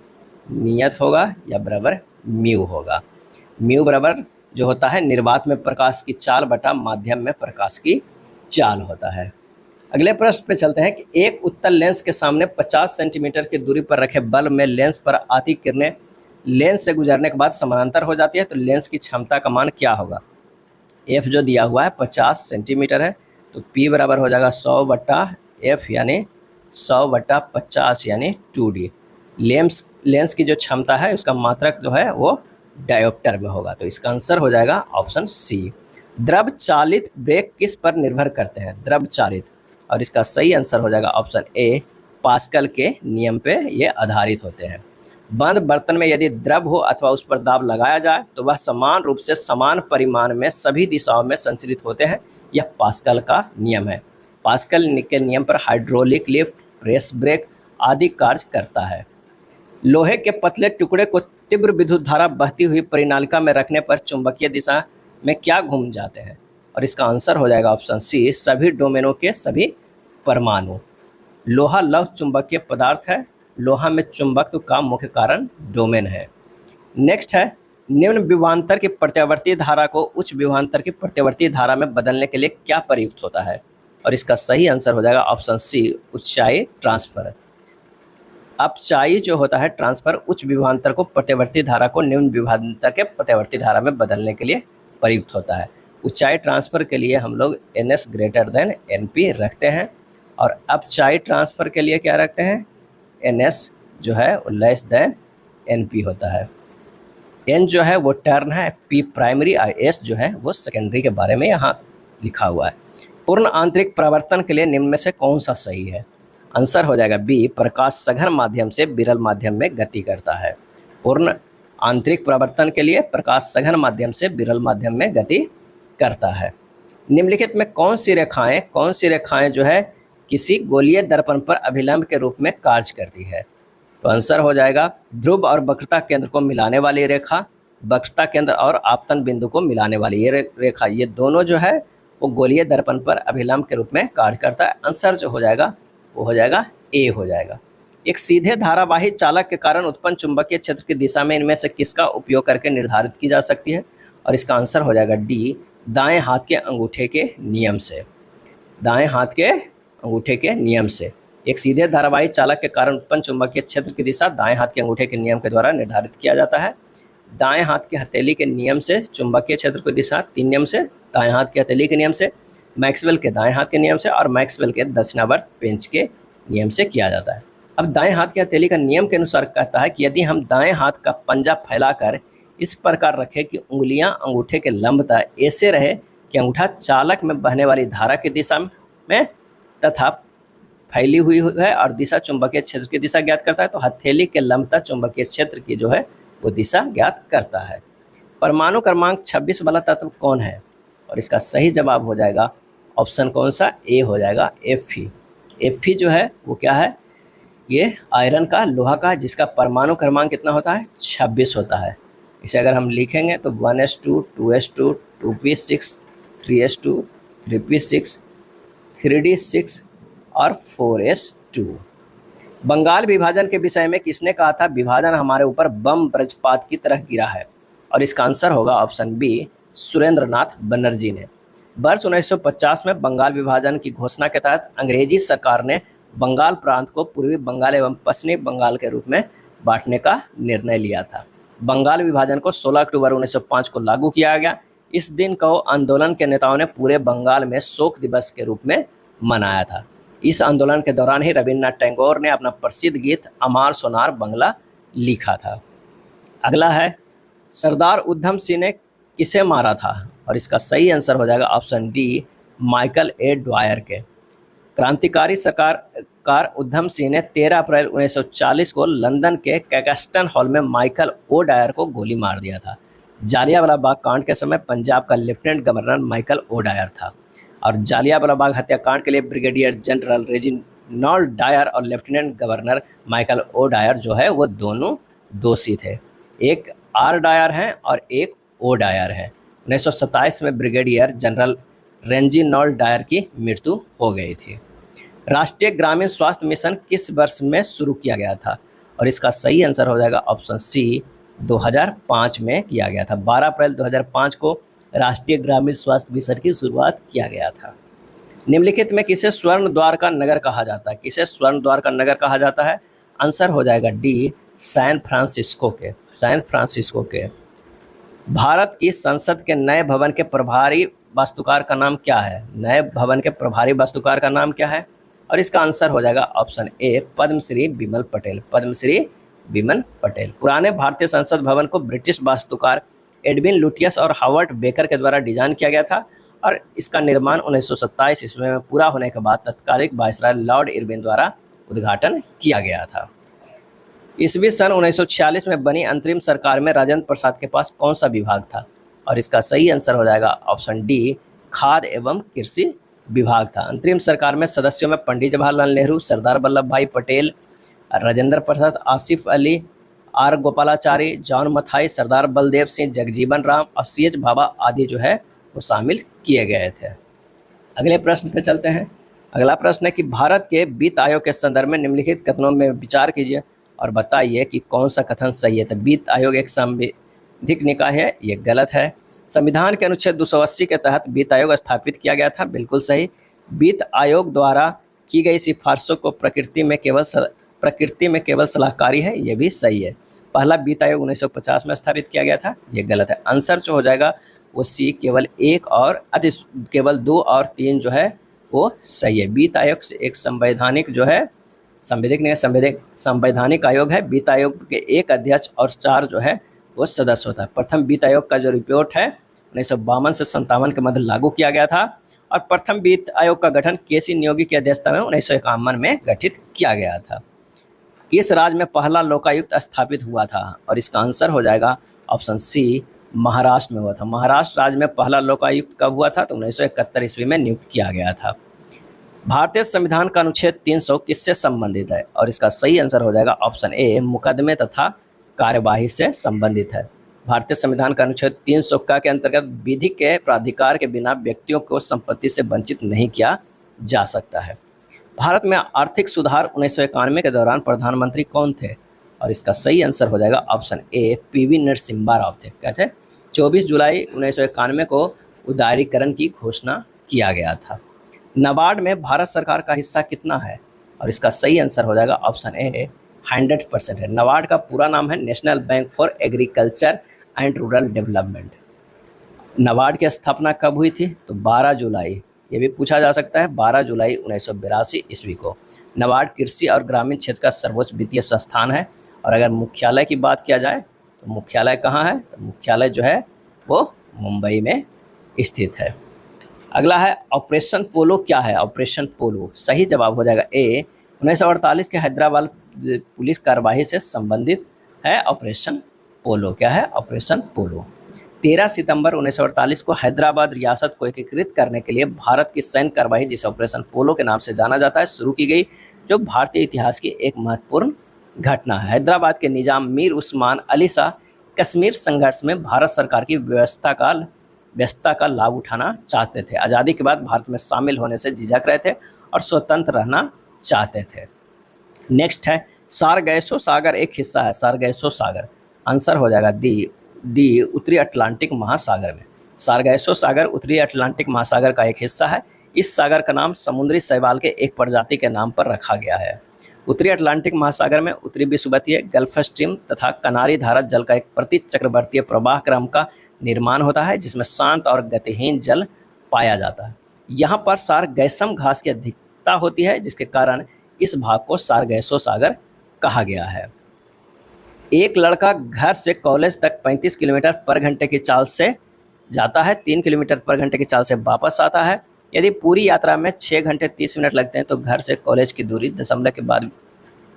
नियत होगा या बराबर म्यू होगा। म्यू बराबर जो होता है निर्वात में प्रकाश की चाल बटा माध्यम में प्रकाश की चाल होता है। अगले प्रश्न पे चलते हैं कि एक उत्तल लेंस के सामने 50 सेंटीमीटर की दूरी पर रखे बल्ब में लेंस पर आती किरणें लेंस से गुजरने के बाद समानांतर हो जाती है, तो लेंस की क्षमता का मान क्या होगा। एफ जो दिया हुआ है 50 सेंटीमीटर है, तो पी बराबर हो जाएगा 100/f यानी 100/50 यानी 2D। लेंस की जो क्षमता है उसका मात्रक जो है वो डायोप्टर में होगा, तो इसका आंसर हो जाएगा ऑप्शन सी। द्रव चालित ब्रेक किस पर निर्भर करते हैं, द्रव चालित, और इसका सही आंसर हो जाएगा ऑप्शन ए, पास्कल के नियम पे ये आधारित होते हैं। बंद बर्तन में यदि द्रव हो अथवा उस पर दाब लगाया जाए तो वह समान रूप से समान परिमाण में सभी दिशाओं में संचरित होते हैं, यह पास्कल का नियम है। पास्कल के नियम पर हाइड्रोलिक लिफ्ट, प्रेस ब्रेक आदि कार्य करता है। लोहे के पतले टुकड़े को तीव्र विद्युत धारा बहती हुई परिनालिका में रखने पर चुंबकीय दिशा में क्या घूम जाते हैं, और इसका आंसर हो जाएगा ऑप्शन सी, सभी डोमेनों के सभी परमाणु। लोहा लौह चुंबकीय पदार्थ है, लोहा में चुंबकत्व का मुख्य कारण डोमेन है। नेक्स्ट है निम्न विभवांतर की प्रत्यावर्ती धारा को उच्च विभवांतर की प्रत्यावर्ती धारा में बदलने के लिए क्या प्रयुक्त होता है, और इसका सही आंसर हो जाएगा ऑप्शन सी, ऊंचाई ट्रांसफर। अपचायी जो होता है ट्रांसफर उच्च विभवांतर को प्रतिवर्ती धारा को निम्न विभवांतर के प्रतिवर्ती धारा में बदलने के लिए प्रयुक्त होता है। ऊंचाई ट्रांसफर के लिए हम लोग NS ग्रेटर देन NP रखते हैं और अपचायी ट्रांसफर के लिए क्या रखते हैं, NS जो है वो लेस देन NP होता है। N जो है वो टर्न है, P प्राइमरी और S जो है वो सेकेंडरी के बारे में यहाँ लिखा हुआ है। पूर्ण आंतरिक प्रवर्तन के लिए निम्न में से कौन सा सही है? आंसर हो जाएगा बी, प्रकाश सघन माध्यम से विरल माध्यम में गति करता है। पूर्ण आंतरिक प्रवर्तन के लिए प्रकाश सघन माध्यम से विरल माध्यम में गति करता है। निम्नलिखित में कौन सी रेखाएं जो है किसी गोलीय दर्पण पर अभिलंब के रूप में कार्य करती है? तो आंसर हो जाएगा ध्रुव और वक्रता केंद्र को मिलाने वाली रेखा, वक्रता केंद्र और आपतन बिंदु को मिलाने वाली ये रेखा, ये दोनों जो है वो गोलीय दर्पण पर अभिलंब के रूप में कार्य करता है। आंसर जो हो जाएगा वो हो जाएगा ए हो जाएगा। एक सीधे धारावाही चालक के कारण उत्पन्न चुंबकीय क्षेत्र की दिशा में इनमें से किसका उपयोग करके निर्धारित की जा सकती है? और इसका आंसर हो जाएगा डी, दाएं हाथ के अंगूठे के नियम से। दाएं हाथ के अंगूठे के नियम से एक सीधे धारावाही चालक के कारण उत्पन्न चुंबकीय क्षेत्र की दिशा दाएं हाथ के अंगूठे के नियम के द्वारा निर्धारित किया जाता है। दाएं हाथ के हथेली के नियम से चुंबकीय क्षेत्र की दिशा 3 नियम से, दाएं हाथ के हथेली के नियम से, मैक्सवेल के दाएं हाथ के नियम से और मैक्सवेल के दक्षिणावर्त पेंच के नियम से किया जाता है। अब दाएं हाथ के हथेली का नियम के अनुसार कहता है कि यदि हम दाएं हाथ का पंजा फैलाकर इस प्रकार रखें कि उंगलियां अंगूठे के लंबतः ऐसे रहे कि अंगूठा चालक में बहने वाली धारा की दिशा में तथा फैली हुई है और दिशा चुंबकीय क्षेत्र की दिशा ज्ञात करता है, तो हथेली के लंबतः चुंबकीय क्षेत्र की जो है वो दिशा ज्ञात करता है। परमाणु क्रमांक 26 वाला तत्व कौन है? और इसका सही जवाब हो जाएगा ऑप्शन कौन सा, ए हो जाएगा Fe। Fe जो है वो क्या है, ये आयरन का, लोहा का, जिसका परमाणु क्रमांक कितना होता है, 26 होता है। इसे अगर हम लिखेंगे तो 1s2 2s2 2p6 3s2 3p6 3d6 और 4s2। बंगाल विभाजन के विषय में किसने कहा था, विभाजन हमारे ऊपर बम वज्रपात की तरह गिरा है? और इसका आंसर होगा ऑप्शन बी, सुरेंद्रनाथ बनर्जी ने। वर्ष 1950 में बंगाल विभाजन की घोषणा के तहत अंग्रेजी सरकार ने बंगाल प्रांत को पूर्वी बंगाल एवं पश्चिमी बंगाल के रूप में बांटने का निर्णय लिया था। बंगाल विभाजन को 16 अक्टूबर 1905 को लागू किया गया। इस दिन को आंदोलन के नेताओं ने पूरे बंगाल में शोक दिवस के रूप में मनाया था। इस आंदोलन के दौरान ही रविन्द्रनाथ टैगोर ने अपना प्रसिद्ध गीत अमार सोनार बंगला लिखा था। अगला है, सरदार उधम सिंह ने किसे मारा था? और इसका सही आंसर हो जाएगा ऑप्शन डी, माइकल ए ड्वायर के। क्रांतिकारी सरकार उधम सिंह ने 13 अप्रैल 1940 को लंदन के कैक्सटन हॉल में माइकल ओ डायर को गोली मार दिया था। जालियांवाला बाग कांड के समय पंजाब का lieutenant governor Michael O'Dwyer था और जालियांवाला बाग हत्याकांड के लिए ब्रिगेडियर जनरल रेजिनाल्ड डायर और lieutenant governor Michael O'Dwyer जो है वो दोनों दोषी थे। एक आर डायर हैं और एक ओ डायर हैं। 1927 में ब्रिगेडियर जनरल रेजिनाल्ड डायर की मृत्यु हो गई थी। राष्ट्रीय ग्रामीण स्वास्थ्य मिशन किस वर्ष में शुरू किया गया था? और इसका सही आंसर हो जाएगा ऑप्शन सी, 2005 में किया गया था। 12 अप्रैल 2005 को राष्ट्रीय ग्रामीण स्वास्थ्य मिशन की शुरुआत किया गया था। निम्नलिखित में किसे स्वर्ण द्वार का नगर कहा जाता है? किसे स्वर्ण द्वार का नगर कहा जाता है? आंसर हो जाएगा डी, सैन फ्रांसिस्को के। सैन फ्रांसिस्को के। भारत की संसद के नए भवन के प्रभारी वास्तुकार का नाम क्या है? नए भवन के प्रभारी वास्तुकार का नाम क्या है? और इसका आंसर हो जाएगा ऑप्शन ए, पद्मश्री बिमल पटेल। पद्मश्री बिमल पटेल। पुराने भारतीय संसद भवन को ब्रिटिश वास्तुकार एडविन लुटियस और हावर्ड बेकर के द्वारा डिजाइन किया गया था और इसका निर्माण 1927 ईस्वी में पूरा होने के बाद तत्कालिक वायसराय लॉर्ड इरविन द्वारा उद्घाटन किया गया था। ईस्वी सन 1946 में बनी अंतरिम सरकार में राजेंद्र प्रसाद के पास कौन सा विभाग था? और इसका सही आंसर हो जाएगा ऑप्शन डी, खाद्य एवं कृषि विभाग था। अंतरिम सरकार में सदस्यों में पंडित जवाहरलाल नेहरू, सरदार वल्लभ भाई पटेल, राजेंद्र प्रसाद, आसिफ अली, आर गोपालाचारी, जॉन मथाई, सरदार बलदेव सिंह, जगजीवन राम और सी.एच. भाभा आदि जो है वो शामिल किए गए थे। अगले प्रश्न पे चलते हैं। अगला प्रश्न है कि भारत के वित्त आयोग के संदर्भ में निम्नलिखित कथनों में विचार कीजिए और बताइए कि कौन सा कथन सही है। तो वित्त आयोग एक संवैधानिक निकाय है, ये गलत है। संविधान के अनुच्छेद 280 के तहत वित्त आयोग स्थापित किया गया था, बिल्कुल सही। वित्त आयोग द्वारा की गई सिफारिशों को प्रकृति में केवल प्रकृति में केवल सलाहकारी है, ये भी सही है। पहला वित्त आयोग 1950 में स्थापित किया गया था, ये गलत है। आंसर जो हो जाएगा वो सी, केवल 1 और केवल 2 और 3 जो है वो सही है। वित्त आयोग से एक संवैधानिक जो है, संवैधानिक आयोग है। वित्त आयोग के 1 अध्यक्ष और 4 जो है वो सदस्य होता है। प्रथम वित्त आयोग का जो रिपोर्ट है 1952 से 57 के मध्य लागू किया गया था और प्रथम वित्त आयोग का गठन केसी नियोगी की अध्यक्षता में 1951 में गठित किया गया था। किस राज्य में पहला लोकायुक्त स्थापित हुआ था? और इसका आंसर हो जाएगा ऑप्शन सी, महाराष्ट्र में हुआ था। महाराष्ट्र राज्य में पहला लोकायुक्त कब हुआ था? तो 1971 ईस्वी में नियुक्त किया गया था। भारतीय संविधान का अनुच्छेद 300 किससे संबंधित है? और इसका सही आंसर हो जाएगा ऑप्शन ए, मुकदमे तथा कार्यवाही से संबंधित है। भारतीय संविधान का अनुच्छेद 300 के अंतर्गत विधि के प्राधिकार के बिना व्यक्तियों को संपत्ति से वंचित नहीं किया जा सकता है। भारत में आर्थिक सुधार 1991 के दौरान प्रधानमंत्री कौन थे? और इसका सही आंसर हो जाएगा option A, PV Narasimha Rao थे। कहते हैं 24 जुलाई 1991 को उदारीकरण की घोषणा किया गया था। नाबार्ड में भारत सरकार का हिस्सा कितना है? और इसका सही आंसर हो जाएगा ऑप्शन ए, 100% है। नाबार्ड का पूरा नाम है national bank for agriculture and rural development. NABARD की स्थापना कब हुई थी? तो 12 जुलाई, ये भी पूछा जा सकता है, 12 जुलाई 1982 ईस्वी को। नाबार्ड कृषि और ग्रामीण क्षेत्र का सर्वोच्च वित्तीय संस्थान है। और अगर मुख्यालय की बात किया जाए तो मुख्यालय कहाँ है? तो मुख्यालय जो है वो मुंबई में स्थित है। अगला है ऑपरेशन पोलो क्या है? ऑपरेशन पोलो सही जवाब हो जाएगा ए, 1948 के हैदराबाद पुलिस कार्यवाही से संबंधित है ऑपरेशन पोलो। क्या है? ऑपरेशन पोलो। 13 सितंबर 1948 को हैदराबाद रियासत को एकीकृत करने के लिए भारत की सैन्य कार्यवाही, जिसे ऑपरेशन पोलो के नाम से जाना जाता है, शुरू की गई, जो भारतीय इतिहास की एक महत्वपूर्ण घटना है। हैदराबाद के निजाम मीर उस्मान अली शाह कश्मीर संघर्ष में भारत सरकार की व्यवस्था का लाभ उठाना चाहते थे। आज़ादी के बाद भारत में शामिल होने से झिझक रहे थे और स्वतंत्र रहना चाहते थे। नेक्स्ट है सारगैसो सागर एक हिस्सा है। सारगैसो सागर आंसर हो जाएगा डी, उत्तरी अटलांटिक महासागर में। सारगैसो सागर उत्तरी अटलांटिक महासागर का एक हिस्सा है। इस सागर का नाम समुद्री शैवाल के एक प्रजाति के नाम पर रखा गया है। उत्तरी अटलांटिक महासागर में उत्तरी विषुवतीय, गल्फ स्ट्रीम तथा कनारी धारा जल का एक प्रति चक्रवर्तीय प्रवाह क्रम का निर्माण होता है, जिसमें शांत और गतिहीन जल पाया जाता है। यहाँ पर सारगैसम घास की अधिकता होती है, जिसके कारण इस भाग को सारगैसो सागर कहा गया है। एक लड़का घर से कॉलेज तक 35 किलोमीटर पर घंटे की चाल से जाता है, 3 किलोमीटर पर घंटे की चाल से वापस आता है। यदि पूरी यात्रा में 6 घंटे 30 मिनट लगते हैं तो घर से कॉलेज की दूरी दशमलव के बाद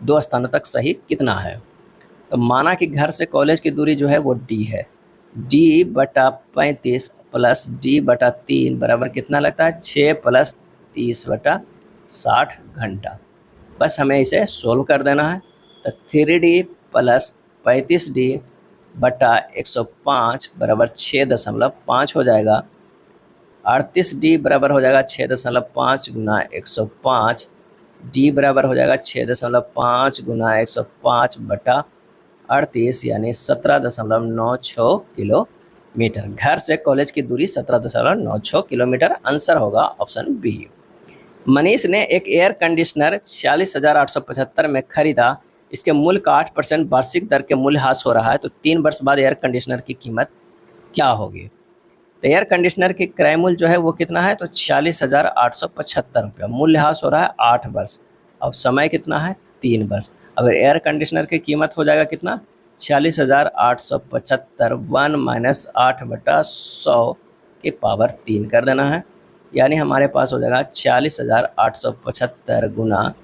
2 स्थानों तक सही कितना है? तो माना कि घर से कॉलेज की दूरी जो है वो डी है। डी बटा 35 प्लस डी बटा 3 बराबर कितना लगता है? 6 प्लस 30 बटा 60 घंटा। बस हमें इसे सोल्व कर देना है। तो 3D प्लस 35D बटा 105 बराबर 6.5 हो जाएगा। 38D बराबर हो जाएगा 6.5 गुना 105। डी बराबर हो जाएगा 6.5 गुना 105 बटा 38 यानी 17.96 किलोमीटर। घर से कॉलेज की दूरी 17.96 किलोमीटर। आंसर होगा ऑप्शन बी। मनीष ने एक एयर कंडीशनर 46,875 में खरीदा। इसके मूल्य का 8% वार्षिक दर के मूल्यह्रास हो रहा है, तो 3 वर्ष बाद एयर कंडीशनर की कीमत क्या होगी? तो एयर कंडीशनर की क्रय मूल्य जो है वो कितना है? तो 46,875 रुपया। मूल्यह्रास हो रहा है 8 वर्ष। अब समय कितना है? 3 वर्ष। अब एयर कंडीशनर की कीमत हो जाएगा कितना? 46,875 1 माइनस 8/100 की पावर 3 कर देना है, यानी हमारे पास हो जाएगा 40,875 गुना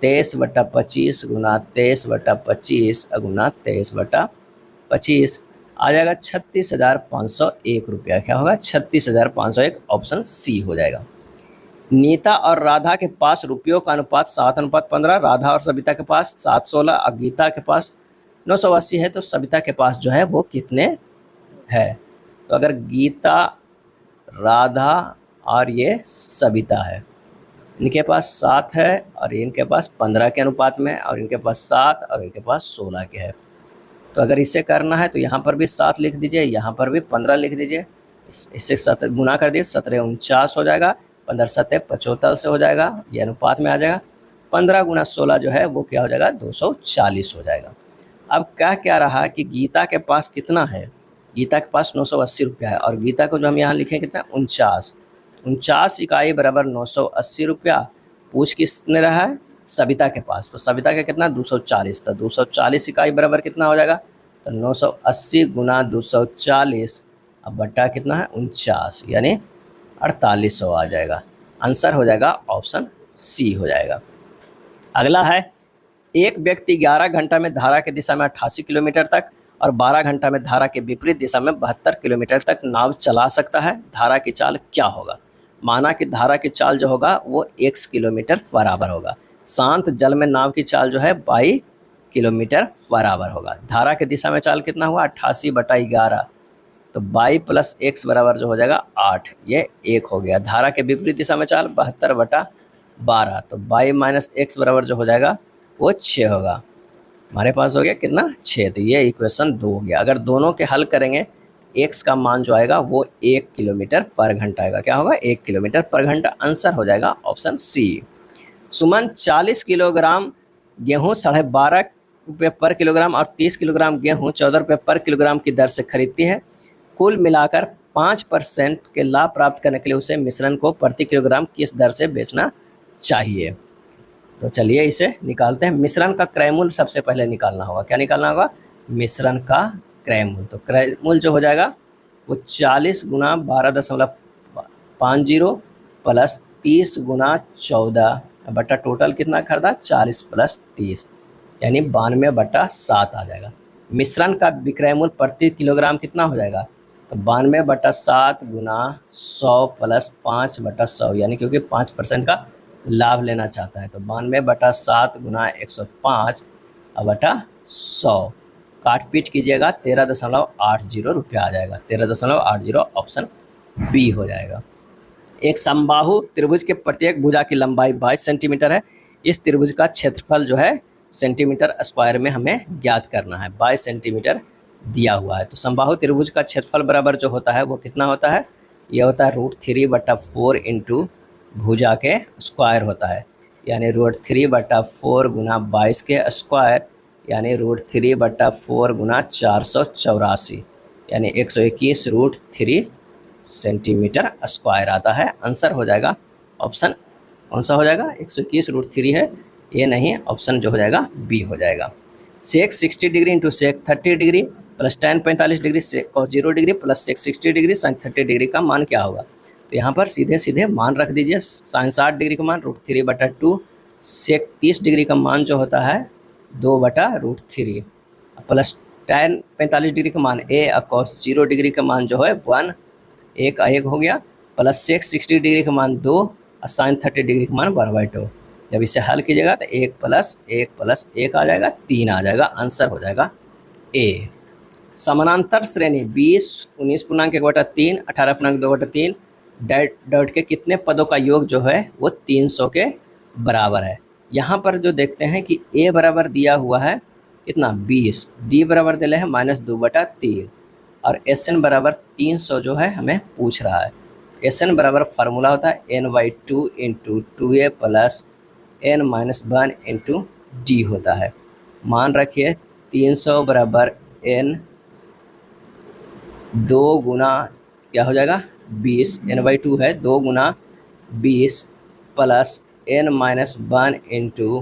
23/25 गुना 23/25 गुना 23/25 आ जाएगा 36,501 रुपया। क्या होगा? 36,501। ऑप्शन सी हो जाएगा। नीता और राधा के पास रुपयों का अनुपात 7:15। राधा और सविता के पास 716 और गीता के पास 980 है, तो सविता के पास जो है वो कितने है? तो अगर गीता, राधा और ये सविता है, इनके पास 7 है और इनके पास 15 के अनुपात में, और इनके पास 7 और इनके पास 16 के है। तो अगर इसे करना है तो यहाँ पर भी 7 लिख दीजिए, यहाँ पर भी 15 लिख दीजिए। इससे 7 गुना कर दिए, 17 49 हो जाएगा, 15 7 75 से हो जाएगा, ये अनुपात में आ जाएगा। 15 गुना 16 जो है वो क्या हो जाएगा, 240 हो जाएगा। अब क्या रहा कि गीता के पास कितना है, गीता के पास 980 रुपया है, और गीता को जो हम यहाँ लिखें कितना, 49 इकाई बराबर 980 रुपया। पूछ किसने रहा है, सविता के पास, तो सविता का कितना 240, तो 240 इकाई बराबर कितना हो जाएगा, तो 980 गुना 240 अब बट्टा कितना है 49, यानी 4800 आ जाएगा। आंसर हो जाएगा ऑप्शन सी हो जाएगा। अगला है, एक व्यक्ति 11 घंटा में धारा की दिशा में 88 किलोमीटर तक और 12 घंटा में धारा के विपरीत दिशा में 72 किलोमीटर तक नाव चला सकता है, धारा की चाल क्या होगा। माना कि धारा की चाल जो होगा वो x किलोमीटर बराबर होगा। शांत जल में नाव की चाल जो है 22 किलोमीटर बराबर होगा। धारा की दिशा में चाल कितना हुआ, 88/11, तो 22 + x बराबर जो हो जाएगा 8, ये 1 हो गया। धारा के विपरीत दिशा में चाल 72/12, तो 22 - x बराबर जो हो जाएगा वो 6 होगा। हमारे पास हो गया कितना, 6, तो ये इक्वेशन 2 हो गया। अगर दोनों के हल करेंगे x का मान जो आएगा वो 1 किलोमीटर पर घंटा आएगा। क्या होगा, 1 किलोमीटर पर घंटा। आंसर हो जाएगा ऑप्शन सी। सुमन 40 किलोग्राम गेहूँ 12.5 रुपये पर किलोग्राम और 30 किलोग्राम गेहूँ 14 रुपये पर किलोग्राम की दर से खरीदती है। कुल मिलाकर 5% के लाभ प्राप्त करने के लिए उसे मिश्रण को प्रति किलोग्राम किस दर से बेचना चाहिए। तो चलिए इसे निकालते हैं। मिश्रण का क्रय मूल्य सबसे पहले निकालना होगा। क्या निकालना होगा, मिश्रण का क्रय मूल्य। तो क्रय मूल्य जो हो जाएगा वो 40 गुना 12.50 प्लस 30 गुना 14 बटा टोटल कितना खरीदा, 40 + 30, यानी 92/7 आ जाएगा। मिश्रण का विक्रय मूल्य प्रति किलोग्राम कितना हो जाएगा, तो 92/7 गुना 100 + 5/100, यानी क्योंकि 5% का लाभ लेना चाहता है, तो 92/7 गुना 105/100 काट पीट कीजिएगा 13.80 रुपया आ जाएगा। 13.80 ऑप्शन बी हो जाएगा। एक समबाहु त्रिभुज के प्रत्येक भुजा की लंबाई 22 सेंटीमीटर है। इस त्रिभुज का क्षेत्रफल जो है सेंटीमीटर स्क्वायर में हमें ज्ञात करना है। 22 सेंटीमीटर दिया हुआ है। तो समबाहु त्रिभुज का क्षेत्रफल बराबर जो होता है वो कितना होता है, यह होता है √3/4 इंटू भुजा के स्क्वायर होता है, यानी √3/4 गुना 22 के स्क्वायर, यानी √3/4 गुना 484, यानी 121√3 सेंटीमीटर स्क्वायर आता है। आंसर हो जाएगा ऑप्शन कौन सा हो जाएगा, 121√3 है, ये नहीं, ऑप्शन जो हो जाएगा बी हो जाएगा। Sec 60 degree into sec 30 degree plus tan 45 degree sec cos 0 degree plus sec 60 degree sin 30 degree का मान क्या होगा। तो यहाँ पर सीधे सीधे मान रख दीजिए। sin 60 डिग्री का मान √3/2, सेक 30 डिग्री का मान जो होता है 2/√3 प्लस tan 45 डिग्री का मान a और cos 0 डिग्री का मान जो है 1, एक हो गया, प्लस सेक 60 डिग्री का मान 2 और sin 30 डिग्री का मान 1/2। जब इसे हल कीजिएगा तो 1 + 1 + 1 आ जाएगा, 3 आ जाएगा। आंसर हो जाएगा ए। समानांतर श्रेणी 20 19.1/3 18.2/3 डॉट के कितने पदों का योग जो है वो 300 के बराबर है। यहाँ पर जो देखते हैं कि ए बराबर दिया हुआ है कितना 20, डी बराबर दिले है -2/3 और एस एन बराबर 300 जो है हमें पूछ रहा है। एस एन बराबर फार्मूला होता है n/2 × 2a + n-1 × d होता है। मान रखिए 300 बराबर n 2 गुना क्या हो जाएगा 20, n/2 है, 2 गुना 20 प्लस n-1 ×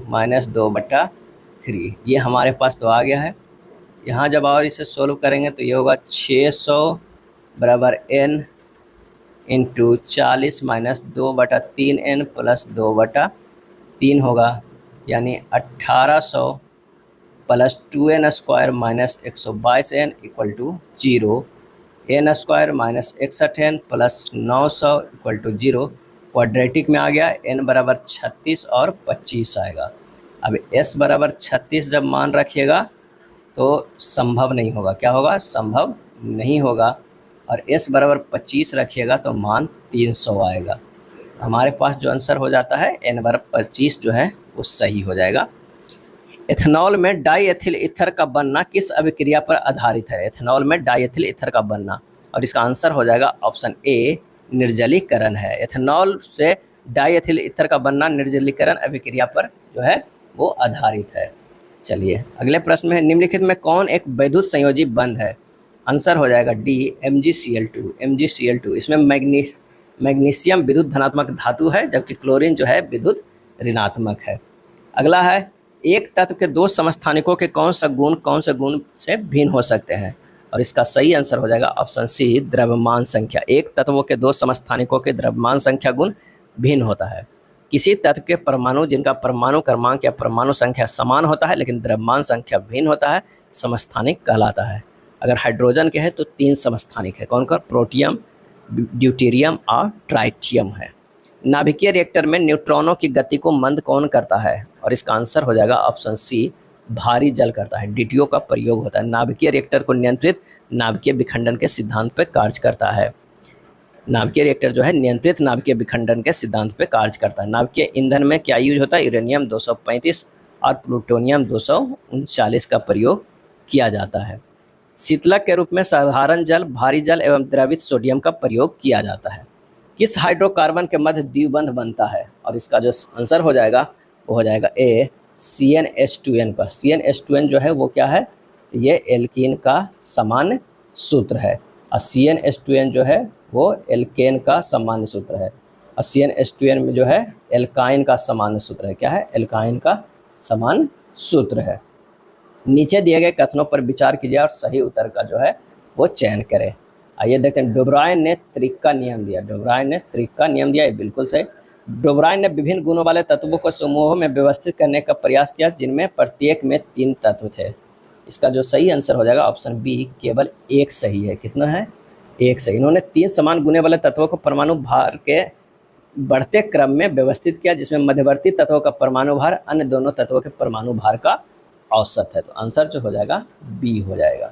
-2/3, ये हमारे पास तो आ गया है। यहाँ जब और इसे सोल्व करेंगे तो ये होगा 600 बराबर n × 40 - 2/3n प्लस 2/3 होगा, यानी 1800 plus 2n square minus 122n = 0, n square minus 61n plus 900 = 0। Quadratic में आ गया, n बराबर 36 और 25 आएगा। अब s बराबर 36 जब मान रखिएगा तो संभव नहीं होगा, क्या होगा, संभव नहीं होगा। और s बराबर 25 रखिएगा तो मान 300 आएगा। हमारे पास जो आंसर हो जाता है n बराबर 25 जो है वो सही हो जाएगा। एथेनॉल में डाईएथिल ईथर का बनना किस अभिक्रिया पर आधारित है। एथेनॉल में डाईएथिल ईथर का बनना, और इसका आंसर हो जाएगा ऑप्शन ए निर्जलीकरण है। एथेनॉल से डाईएथिल ईथर का बनना निर्जलीकरण अभिक्रिया पर जो है वो आधारित है। चलिए अगले प्रश्न में, निम्नलिखित में कौन एक वैद्युत संयोजी बंध है? आंसर हो जाएगा डी MgCl2। MgCl2 इसमें मैग्नीशियम विद्युत धनात्मक धातु है, जबकि क्लोरीन जो है विद्युत ऋणात्मक है। अगला है, एक तत्व के दो समस्थानिकों के कौन से गुण से भिन्न हो सकते हैं? और इसका सही आंसर हो जाएगा ऑप्शन सी, द्रव्यमान संख्या। एक तत्वों के दो समस्थानिकों के द्रव्यमान संख्या गुण भिन्न होता है। किसी तत्व के परमाणु जिनका परमाणु क्रमांक या परमाणु संख्या समान होता है लेकिन द्रव्यमान संख्या भिन्न होता है, समस्थानिक कहलाता है। अगर हाइड्रोजन के हैं तो 3 समस्थानिक है, कौन कौन? प्रोटियम, ड्यूटेरियम और ट्राइटियम है। नाभिकीय रिएक्टर में न्यूट्रॉनों की गति को मंद कौन करता है? और इसका आंसर हो जाएगा ऑप्शन सी, भारी जल करता है। DTO का प्रयोग होता है। नाभिकीय रिएक्टर को नियंत्रित नाभिकीय विखंडन के सिद्धांत पर कार्य करता है। नाभिकीय रिएक्टर जो है नियंत्रित नाभिकीय विखंडन के सिद्धांत पर कार्य करता है। नाभिकीय ईंधन में क्या यूज होता है? यूरेनियम 235 और प्लूटोनियम 239 का प्रयोग किया जाता है। शीतलक के रूप में साधारण जल, भारी जल एवं द्रवित सोडियम का प्रयोग किया जाता है। किस हाइड्रोकार्बन के मध्य द्विबंध बनता है? और इसका जो आंसर हो जाएगा वो हो जाएगा ए, CnH2n का। CnH2n जो है वो क्या है? ये एल्कीन का सामान्य सूत्र है, और CnH2n जो है वो एल्केन का सामान्य सूत्र है, और CnH2n में जो है एल्काइन का सामान्य सूत्र है। क्या है? एल्काइन का सामान्य सूत्र है। नीचे दिए गए कथनों पर विचार कीजिए और सही उत्तर का जो है वो चयन करें। आइए देखते हैं। डोब्राइन ने त्रिक का नियम दिया। डोब्राइन ने त्रिक का नियम दिया, ये बिल्कुल सही। डोब्राइन ने विभिन्न गुणों वाले तत्वों को समूहों में व्यवस्थित करने का प्रयास किया, जिनमें प्रत्येक में 3 तत्व थे। इसका जो सही आंसर हो जाएगा ऑप्शन बी, केवल 1 सही है। कितना है? 1 सही। इन्होंने 3 समान गुणे वाले तत्वों को परमाणु भार के बढ़ते क्रम में व्यवस्थित किया, जिसमें मध्यवर्ती तत्वों का परमाणु भार अन्य दोनों तत्वों के परमाणु भार का औसत है। तो आंसर जो हो जाएगा बी हो जाएगा।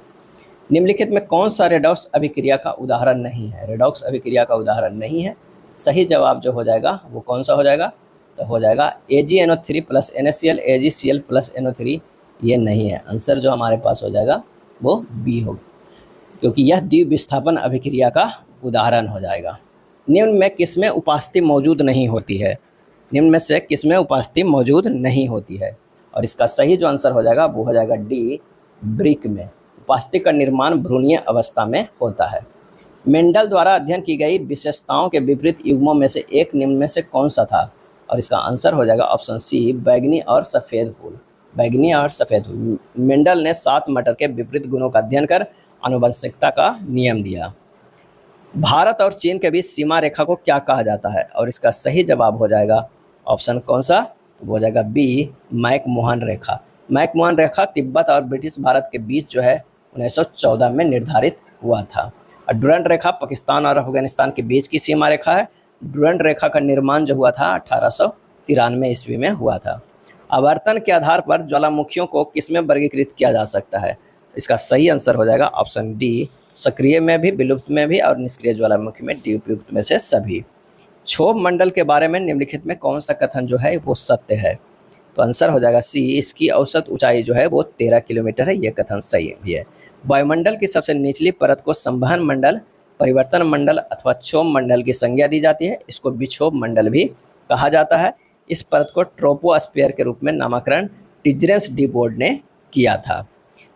निम्नलिखित में कौन सा रेडॉक्स अभिक्रिया का उदाहरण नहीं है? रेडॉक्स अभिक्रिया का उदाहरण नहीं है। सही जवाब जो हो जाएगा वो कौन सा हो जाएगा? तो हो जाएगा AgNO3 + NaCl, AgCl + NO3। ये नहीं है। आंसर जो हमारे पास हो जाएगा वो बी होगा, क्योंकि यह द्विविस्थापन अभिक्रिया का उदाहरण हो जाएगा। निम्न में किसमें उपस्थिति मौजूद नहीं होती है? निम्न में से किसमें उपस्थिति मौजूद नहीं होती है? और इसका सही जो आंसर हो जाएगा वो हो जाएगा डी, ब्रिक में। उपस्थिति का निर्माण भ्रूणीय अवस्था में होता है। मेंडल द्वारा अध्ययन की गई विशेषताओं के विपरीत युग्मों में से एक निम्न में से कौन सा था? और इसका आंसर हो जाएगा ऑप्शन सी, बैगनी और सफ़ेद फूल। बैगनी और सफ़ेद फूल। मेंडल ने 7 मटर के विपरीत गुणों का अध्ययन कर आनुवंशिकता का नियम दिया। भारत और चीन के बीच सीमा रेखा को क्या कहा जाता है? और इसका सही जवाब हो जाएगा ऑप्शन कौन सा? वो हो जाएगा बी, मैकमोहन रेखा। मैकमोहन रेखा तिब्बत और ब्रिटिश भारत के बीच जो है 1914 में निर्धारित हुआ था। और डुरंड रेखा पाकिस्तान और अफगानिस्तान के बीच की सीमा रेखा है। डुरंड रेखा का निर्माण जो हुआ था 1893 ईस्वी में हुआ था। आवर्तन के आधार पर ज्वालामुखियों को किसमें वर्गीकृत किया जा सकता है? इसका सही आंसर हो जाएगा ऑप्शन डी, सक्रिय में भी, विलुप्त में भी और निष्क्रिय ज्वालामुखी में, डी उपयुक्त में से सभी। क्षोभ मंडल के बारे में निम्नलिखित में कौन सा कथन जो है वो सत्य है? तो आंसर हो जाएगा सी, इसकी औसत ऊंचाई जो है वो 13 किलोमीटर है। ये कथन सही भी है। वायुमंडल की सबसे निचली परत को संवहन मंडल, परिवर्तन मंडल अथवा क्षोभ मंडल की संज्ञा दी जाती है। इसको विक्षोभ मंडल भी कहा जाता है। इस परत को ट्रोपोस्फीयर के रूप में नामकरण टिजरेंस डी बोर्ड ने किया था।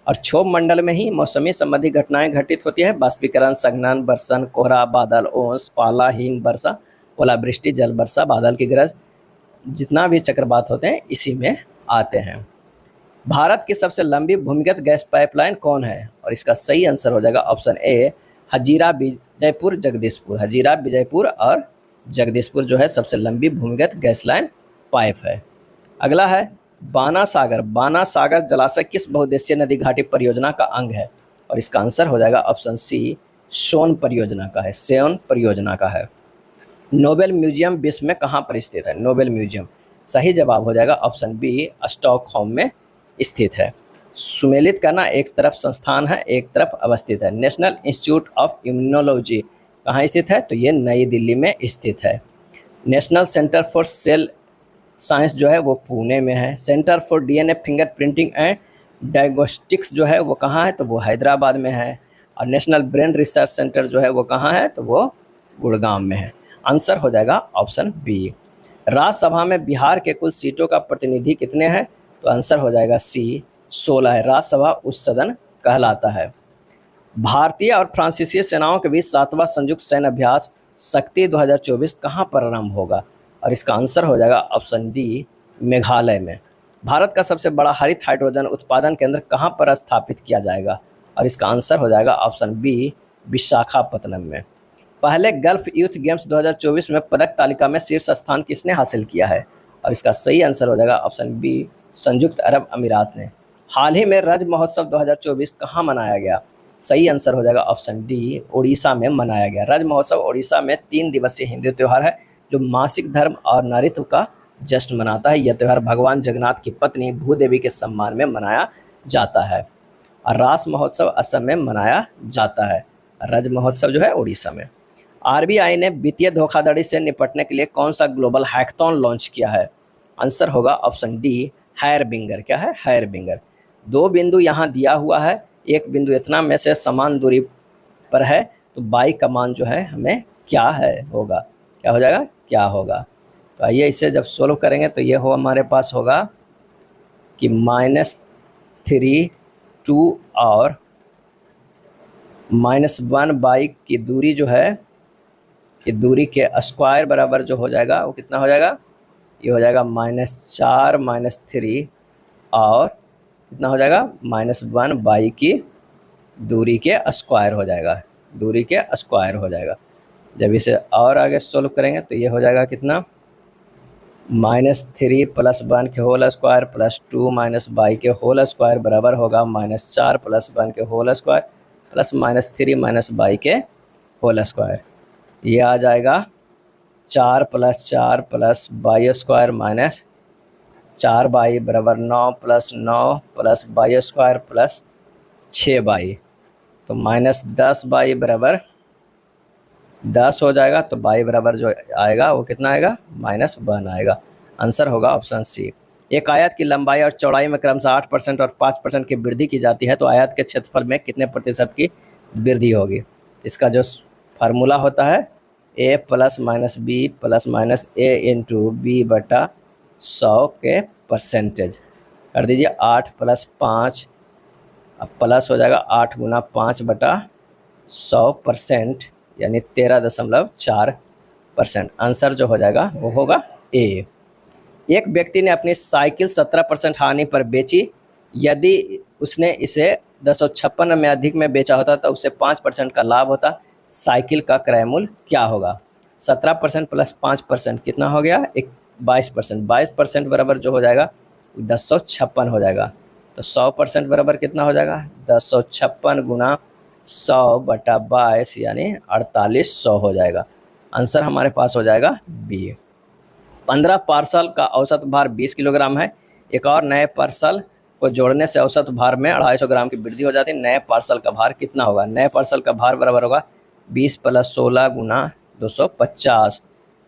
और क्षोभ मंडल में ही मौसमी संबंधी घटनाएं घटित होती है। बाष्पीकरण, संघनन, बर्षण, कोहरा, बादल, ओस, पाला, हिम वर्षा, ओलावृष्टि, जल वर्षा, बादल की गरज, जितना भी चक्रवात होते हैं इसी में आते हैं। भारत की सबसे लंबी भूमिगत गैस पाइपलाइन कौन है? और इसका सही आंसर हो जाएगा ऑप्शन ए, हजीरा विजयपुर जगदीशपुर। हजीरा विजयपुर और जगदीशपुर जो है सबसे लंबी भूमिगत गैस लाइन पाइप है। अगला है बाना सागर। बाना सागर जलाशय किस बहुउद्देशीय नदी घाटी परियोजना का अंग है? और इसका आंसर हो जाएगा ऑप्शन सी, सोन परियोजना का है। सोन परियोजना का है। नोबेल म्यूजियम विश्व में कहाँ पर स्थित है? नोबेल म्यूजियम सही जवाब हो जाएगा ऑप्शन बी, स्टॉकहोम में स्थित है। सुमेलित करना एक तरफ संस्थान है, एक तरफ अवस्थित है। नेशनल इंस्टीट्यूट ऑफ इम्यूनोलॉजी कहाँ स्थित है? तो ये नई दिल्ली में स्थित है। National centre for sale science जो है वो पुणे में है। Centre for DNA fingerprinting and diagnostics जो है वो कहाँ है? तो वो हैदराबाद में है। और नेशनल ब्रेन रिसर्च सेंटर जो है वो कहाँ है? तो वो गुड़गांव में है। आंसर हो जाएगा ऑप्शन बी। राज्यसभा में बिहार के कुल सीटों का प्रतिनिधि कितने हैं? तो आंसर हो जाएगा सी 16 है। राज्यसभा उच्च सदन कहलाता है। भारतीय और फ्रांसीसी सेनाओं के बीच 7वां संयुक्त सैन्य अभ्यास शक्ति 2024 कहाँ पर आरंभ होगा? और इसका आंसर हो जाएगा ऑप्शन डी, मेघालय में। भारत का सबसे बड़ा हरित हाइड्रोजन उत्पादन केंद्र कहाँ पर स्थापित किया जाएगा? और इसका आंसर हो जाएगा ऑप्शन बी, विशाखापत्तनम में। पहले गल्फ यूथ गेम्स 2024 में पदक तालिका में शीर्ष स्थान किसने हासिल किया है? और इसका सही आंसर हो जाएगा ऑप्शन बी, संयुक्त अरब अमीरात ने। हाल ही में रज महोत्सव 2024 कहाँ मनाया गया? सही आंसर हो जाएगा ऑप्शन डी, उड़ीसा में मनाया गया। रज महोत्सव उड़ीसा में 3 दिवसीय हिंदू त्यौहार है जो मासिक धर्म और नारीत्व का जश्न मनाता है। यह त्यौहार भगवान जगन्नाथ की पत्नी भूदेवी के सम्मान में मनाया जाता है। और रास महोत्सव असम में मनाया जाता है। रज महोत्सव जो है उड़ीसा में। आरबीआई ने वित्तीय धोखाधड़ी से निपटने के लिए कौन सा ग्लोबल हैकाथॉन लॉन्च किया है? आंसर होगा ऑप्शन डी, हैरबिंगर। क्या है? हैरबिंगर। 2 बिंदु यहाँ दिया हुआ है, एक बिंदु इतना में से समान दूरी पर है, तो बाई का मान जो है हमें क्या है होगा? क्या हो जाएगा? क्या होगा? तो आइए इसे जब सोल्व करेंगे तो ये हो हमारे पास होगा कि -3 2 और -1 बाई की दूरी जो है कि दूरी के स्क्वायर बराबर जो हो जाएगा वो कितना हो जाएगा? ये हो जाएगा -4 -3 और कितना हो जाएगा? -1 बाई की दूरी के स्क्वायर हो जाएगा। दूरी के स्क्वायर हो जाएगा। जब इसे और आगे सोल्व करेंगे तो ये हो जाएगा कितना? -3 + 1 के होल स्क्वायर प्लस 2 - बाई के होल स्क्वायर बराबर होगा -4 + 1 के होल स्क्वायर प्लस -3 - बाई के होल स्क्वायर। ये आ जाएगा 4 + 4 + बाई स्क्वायर -4 बाई बराबर 9 + 9 + बाई स्क्वायर प्लस 6 बाई, तो -10 बाई बराबर 10 हो जाएगा। तो बाई बराबर जो आएगा वो कितना आएगा? -1 आएगा। आंसर होगा ऑप्शन सी। एक आयत की लंबाई और चौड़ाई में क्रमशः 8% और 5% की वृद्धि की जाती है तो आयत के क्षेत्रफल में कितने प्रतिशत की वृद्धि होगी? इसका जो फार्मूला होता है a + - b + - a into B बटा 100 के परसेंटेज कर दीजिए। 8 + 5 अब प्लस हो जाएगा 8 × 5 बटा 100% यानी 13.4%। आंसर जो हो जाएगा वो होगा ए। एक व्यक्ति ने अपनी साइकिल 17% हानि पर बेची। यदि उसने इसे 256 में अधिक में बेचा होता तो उसे 5% का लाभ होता। साइकिल का क्रय मूल्य क्या होगा? 17% + 5% कितना हो गया? 22%। 22% बराबर जो हो जाएगा 256 हो जाएगा। तो 100% बराबर कितना हो जाएगा? 256 × 100 बटा 22 यानी 4800 हो जाएगा। आंसर हमारे पास हो जाएगा बी। 15 पार्सल का औसत भार 20 किलोग्राम है। एक और नए पार्सल को जोड़ने से औसत भार में 250 ग्राम की वृद्धि हो जाती है। नए पार्सल का भार कितना होगा? नए पार्सल का भार बराबर होगा 20 + 16 × 250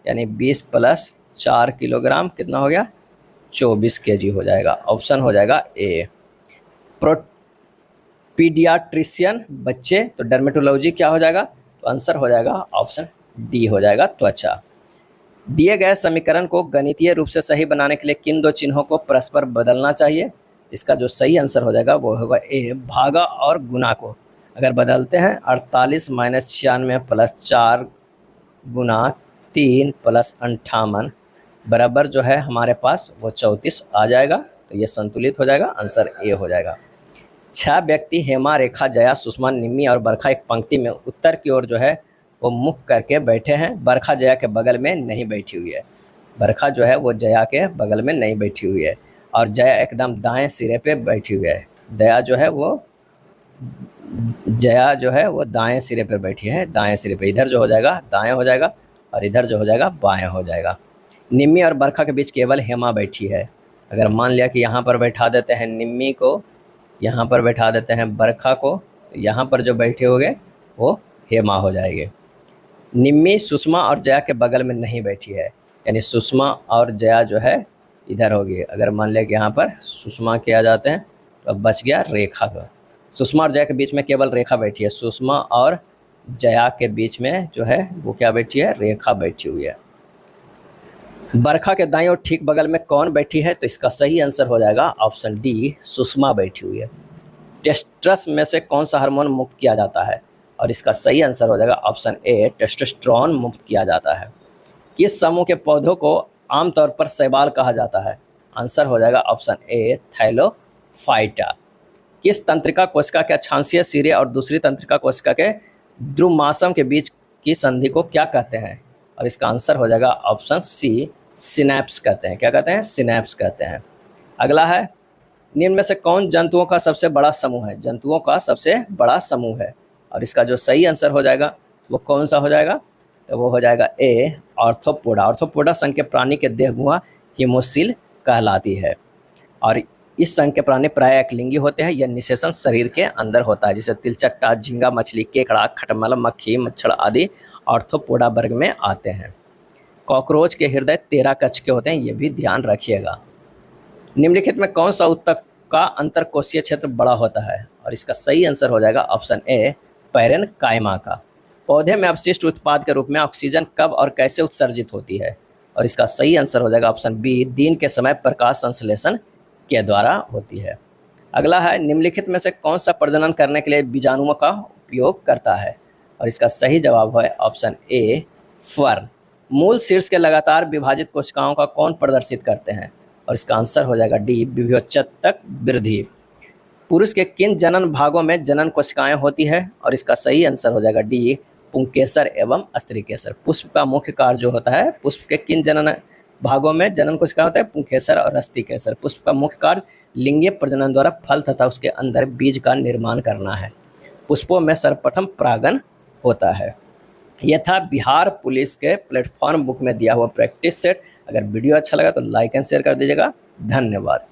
यानी 20 + 4 किलोग्राम कितना हो गया? 24 kg हो जाएगा। ऑप्शन हो जाएगा ए। पीडियाट्रिशियन बच्चे, तो डर्मेटोलॉजी क्या हो जाएगा? तो आंसर हो जाएगा ऑप्शन डी हो जाएगा, त्वचा। दिए गए समीकरण को गणितीय रूप से सही बनाने के लिए किन 2 चिन्हों को परस्पर बदलना चाहिए? इसका जो सही आंसर हो जाएगा वो होगा ए, भागा और गुना को अगर बदलते हैं 48 - 96 + 4 × 3 + 58 बराबर जो है हमारे पास वो 34 आ जाएगा। तो ये संतुलित हो जाएगा। आंसर ए हो जाएगा। 6 व्यक्ति हेमा, रेखा, जया, सुषमा, निम्मी और बरखा एक पंक्ति में उत्तर की ओर जो है वो मुख करके बैठे हैं। बरखा जया के बगल में नहीं बैठी हुई है। बरखा जो है वो जया के बगल में नहीं बैठी हुई है और जया एकदम दाएं सिरे पे बैठी हुई है। जया जो है वो दाएं सिरे पे बैठी है। दाएं सिरे पे इधर जो हो जाएगा दाएं हो जाएगा और इधर जो हो जाएगा बाएं हो जाएगा। निम्मी और बरखा के बीच केवल हेमा बैठी है। अगर मान लिया कि यहाँ पर बैठा देते हैं निम्मी को, यहाँ पर बैठा देते हैं बरखा को, यहाँ पर जो बैठे होंगे वो हेमा हो जाएंगे। निम्मी सुषमा और जया के बगल में नहीं बैठी है यानी सुषमा और जया जो है इधर होगी। अगर मान लिया कि यहाँ पर सुषमा के आ जाते हैं तो अब बच गया रेखा का। सुषमा और जया के बीच में केवल रेखा बैठी है। सुषमा और जया के बीच में जो है वो क्या बैठी है? रेखा बैठी हुई है। बरखा के दाईं ओर ठीक बगल में कौन बैठी है? तो इसका सही आंसर हो जाएगा ऑप्शन डी, सुषमा बैठी हुई है। टेस्ट्रस में से कौन सा हार्मोन मुक्त किया जाता है? और इसका सही आंसर हो जाएगा ऑप्शन ए, टेस्टोस्टेरोन मुक्त किया जाता है। किस समूह के पौधों को आमतौर पर शैवाल कहा जाता है? आंसर हो जाएगा ऑप्शन ए, थैलोफाइटा। किस तंत्रिका कोशिका के अक्षांशीय सिरे और दूसरी तंत्रिका कोशिका के द्रुमासम के बीच की संधि को क्या कहते हैं? और इसका आंसर हो जाएगा ऑप्शन सी, सिनैप्स कहते हैं। क्या कहते हैं? सिनैप्स कहते हैं। अगला है, निम्न में से कौन जंतुओं का सबसे बड़ा समूह है? जंतुओं का सबसे बड़ा समूह है। और इसका जो सही आंसर हो जाएगा वो कौन सा हो जाएगा? तो वो हो जाएगा ए, आर्थ्रोपोडा। आर्थ्रोपोडा संघ के प्राणी के देह गुहा हिमोसिल कहलाती है। और इस संघ के प्राणी प्राय एकलिंगी होते हैं। यह निषेचन शरीर के अंदर होता है, जैसे तिलचट्टा, झींगा मछली, केकड़ा, खटमल, मक्खी, मच्छर आदि आर्थ्रोपोडा वर्ग में आते हैं। कॉकरोच के हृदय 13 कक्ष के होते हैं, ये भी ध्यान रखिएगा। निम्नलिखित में कौन सा ऊतक का अंतरकोशीय क्षेत्र बड़ा होता है? और इसका सही आंसर हो जाएगा ऑप्शन ए, पैरेनकाइमा का। पौधे में अपशिष्ट उत्पाद के रूप में ऑक्सीजन कब और कैसे उत्सर्जित होती है? और इसका सही आंसर हो जाएगा ऑप्शन बी, दिन के समय प्रकाश संश्लेषण के द्वारा होती है। अगला है, निम्नलिखित में से कौन सा प्रजनन करने के लिए बीजाणुओं का उपयोग करता है? और इसका सही जवाब है ऑप्शन ए, फर। मूल शीर्ष के लगातार विभाजित कोशिकाओं का कौन प्रदर्शित करते हैं? और इसका आंसर हो जाएगा डी, विभोच्चतक वृद्धि। पुरुष के किन जनन भागों में जनन कोशिकाएं होती है? और इसका सही आंसर हो जाएगा डी, पुंकेसर एवं स्त्रीकेसर। पुष्प का मुख्य कार्य जो होता है, पुष्प के किन जनन भागों में जनन कोशिका होता है? पुंकेसर और स्त्रीकेसर। पुष्प का मुख्य कार्य लिंगीय प्रजनन द्वारा फल तथा उसके अंदर बीज का निर्माण करना है। पुष्पों में सर्वप्रथम परागन होता है। यह था बिहार पुलिस के प्लेटफॉर्म बुक में दिया हुआ प्रैक्टिस सेट। अगर वीडियो अच्छा लगा तो लाइक एंड शेयर कर दीजिएगा। धन्यवाद।